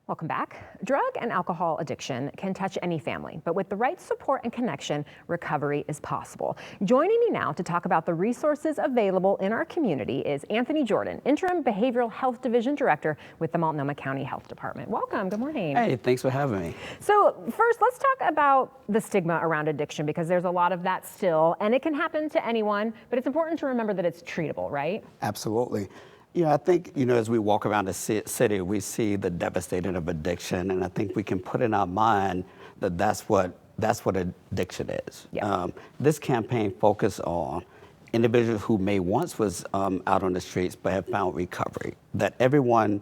Welcome back. Drug and alcohol addiction can touch any family, but with the right support and connection, recovery is possible. Joining me now to talk about the resources available in our community is Anthony Jordan, Interim Behavioral Health Division Director with the Multnomah County Health Department. Welcome, good morning. Hey, thanks for having me. So first, let's talk about the stigma around addiction, because there's a lot of that still, and it can happen to anyone, but it's important to remember that it's treatable, right? Absolutely. I think, as we walk around the city, we see the devastation of addiction, and I think we can put in our mind that that's what addiction is. Yeah. This campaign focused on individuals who may once was out on the streets but have found recovery. That everyone,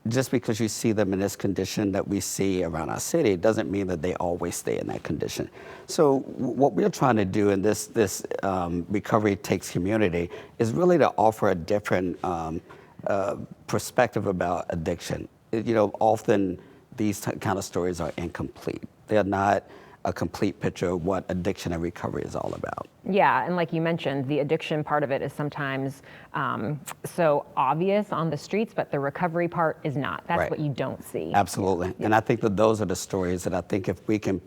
just because you see them in this condition that we see around our city, doesn't mean that they always stay in that condition. So what we're trying to do in this Recovery Takes community is really to offer a different perspective about addiction. Often these kind of stories are incomplete. They're not a complete picture of what addiction and recovery is all about. Yeah, and like you mentioned, the addiction part of it is sometimes so obvious on the streets, but the recovery part is not. That's Right. what you don't see. Absolutely. Yeah. And I think that those are the stories that I think if we can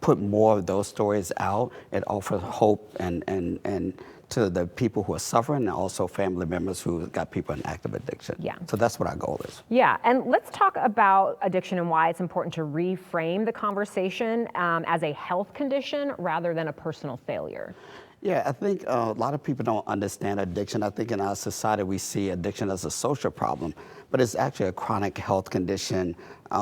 put more of those stories out, it offers hope and to the people who are suffering, and also family members who got people in active addiction. Yeah. So that's what our goal is. Yeah, and let's talk about addiction and why it's important to reframe the conversation as a health condition rather than a personal failure. Yeah, I think a lot of people don't understand addiction. I think in our society we see addiction as a social problem, but it's actually a chronic health condition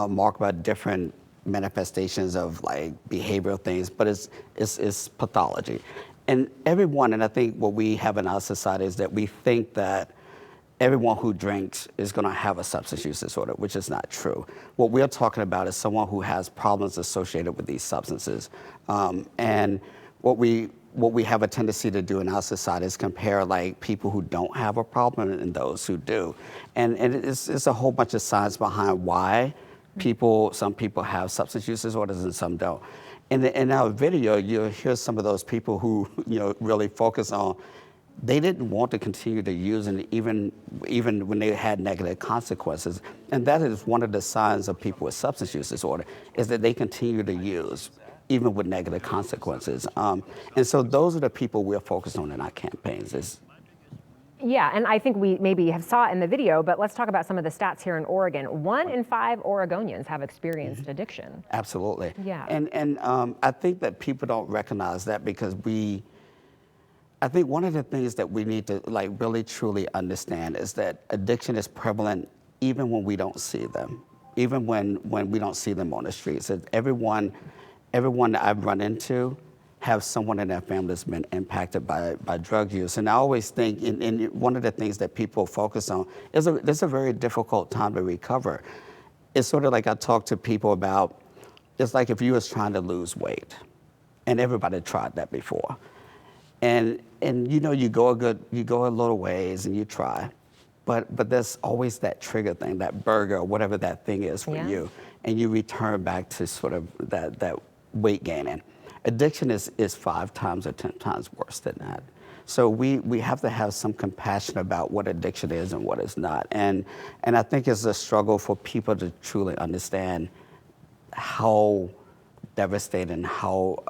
marked by different manifestations of like behavioral things, but it's pathology. And everyone, and I think what we have in our society is that we think that everyone who drinks is going to have a substance use disorder, which is not true. What we're talking about is someone who has problems associated with these substances. And what we have a tendency to do in our society is compare like people who don't have a problem and those who do. And it's a whole bunch of science behind why some people have substance use disorders and some don't. In our video, you'll hear some of those people who really focus on they didn't want to continue to use, and even when they had negative consequences. And that is one of the signs of people with substance use disorder, is that they continue to use even with negative consequences. And so those are the people we're focused on in our campaigns. Yeah, and I think we maybe have saw it in the video, but let's talk about some of the stats here in Oregon. 1 in 5 Oregonians have experienced addiction. Absolutely. Yeah. And I think that people don't recognize that because I think one of the things that we need to like really truly understand is that addiction is prevalent even when we don't see them, even when we don't see them on the streets. Everyone that I've run into have someone in their family that's been impacted by drug use. And I always think, and one of the things that people focus on is this a very difficult time to recover. It's sort of like I talk to people about, it's like if you was trying to lose weight, and everybody tried that before. And you go a little ways and you try, but there's always that trigger thing, that burger or whatever that thing is for you, and you return back to sort of that weight gaining. Addiction is 5 times or 10 times worse than that. So we have to have some compassion about what addiction is and what it's not. And I think it's a struggle for people to truly understand how devastating, how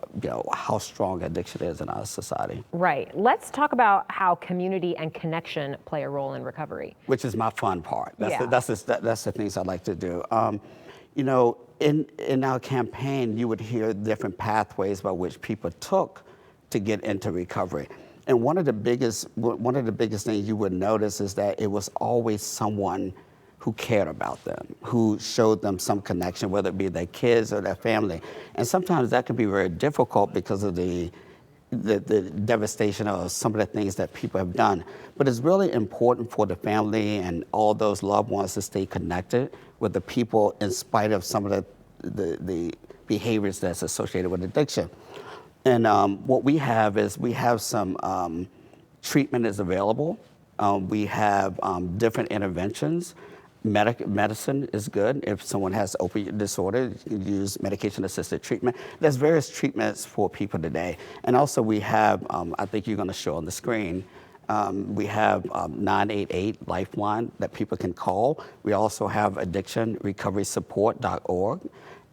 strong addiction is in our society. Right. Let's talk about how community and connection play a role in recovery. Which is my fun part. That's the things I like to do. In our campaign, you would hear different pathways by which people took to get into recovery. And one of the biggest things you would notice is that it was always someone who cared about them, who showed them some connection, whether it be their kids or their family. And sometimes that can be very difficult because of the devastation of some of the things that people have done. But it's really important for the family and all those loved ones to stay connected with the people in spite of some of the behaviors that's associated with addiction. And what we have is some treatment is available. We have different interventions. Medicine is good. If someone has opioid disorder, you can use medication-assisted treatment. There's various treatments for people today. And also we have, I think you're going to show on the screen, We have 988 Lifeline that people can call. We also have addictionrecoverysupport.org.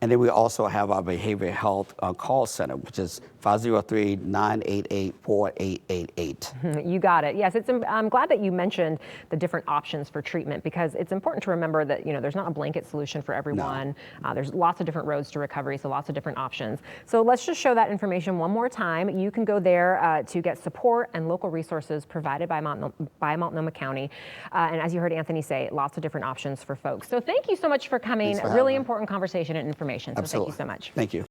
And then we also have our behavioral health call center, which is 503-988-4888. You got it. Yes, I'm glad that you mentioned the different options for treatment, because it's important to remember that there's not a blanket solution for everyone. No. There's lots of different roads to recovery, so lots of different options. So let's just show that information one more time. You can go there to get support and local resources provided by Multnomah County. And as you heard Anthony say, lots of different options for folks. So thank you so much for coming. Thanks for a really having me. important conversation and information. So Absolutely. thank you so much. Thank you.